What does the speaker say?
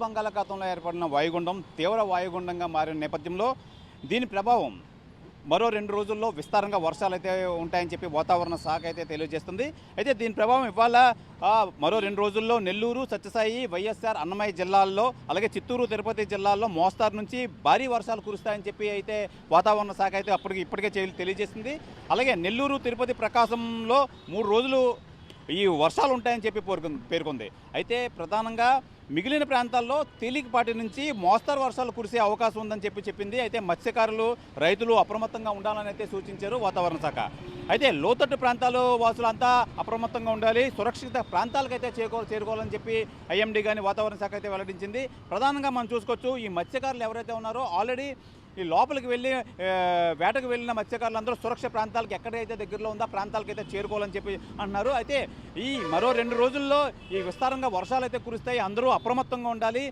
బంగాళాఖాతంలో ఏర్పడిన వాయుగుండం తీవ్ర వాయుగుండంగా మారిన నేపథ్యంలో దీని ప్రభావం మరో 2 రోజుల్లో విస్తారంగా వర్షాలు అయితే ఉంటాయని చెప్పి వాతావరణ శాఖ అయితే తెలియజేస్తుంది. అయితే దీని ప్రభావం ఇవాళ మరో 2 రోజుల్లో నెల్లూరు, సత్యసాయి, వైఎస్ఆర్, అన్నమయ్య జిల్లాల్లో అలాగే చిత్తూరు, తిరుపతి జిల్లాల్లో మోస్తారు నుంచి భారీ వర్షాలు కురుస్తాయని చెప్పి అయితే వాతావరణ శాఖ అయితే ఇప్పటికే తెలియజేసింది. అలాగే నెల్లూరు, తిరుపతి, ప్రకాశంలో 3 రోజులు ఈ వర్షాలు ఉంటాయని చెప్పి పేర్కొంది. అయితే ప్రధానంగా మిగిలిన ప్రాంతాల్లో తేలికపాటి నుంచి మోస్తరు వర్షాలు కురిసే అవకాశం ఉందని చెప్పింది. అయితే మత్స్యకారులు, రైతులు అప్రమత్తంగా ఉండాలని అయితే సూచించారు వాతావరణ శాఖ. అయితే లోతట్టు ప్రాంతాలు వాసులంతా అప్రమత్తంగా ఉండాలి, సురక్షిత ప్రాంతాలకైతే చేరుకోవాలని చెప్పి ఐఎండీ కానీ వాతావరణ శాఖ అయితే వెల్లడించింది. ప్రధానంగా మనం చూసుకోవచ్చు, ఈ మత్స్యకారులు ఎవరైతే ఉన్నారో ఆల్రెడీ ఈ లోపలికి వెళ్ళి వేటకు వెళ్ళిన మత్స్యకారులందరూ సురక్షిత ప్రాంతాలకు ఎక్కడైతే దగ్గరలో ఉందో ప్రాంతాలకైతే చేరుకోవాలని చెప్పి అంటున్నారు. అయితే ఈ మరో 2 రోజుల్లో ఈ విస్తారంగా వర్షాలు అయితే కురుస్తాయి, అందరూ అప్రమత్తంగా ఉండాలి.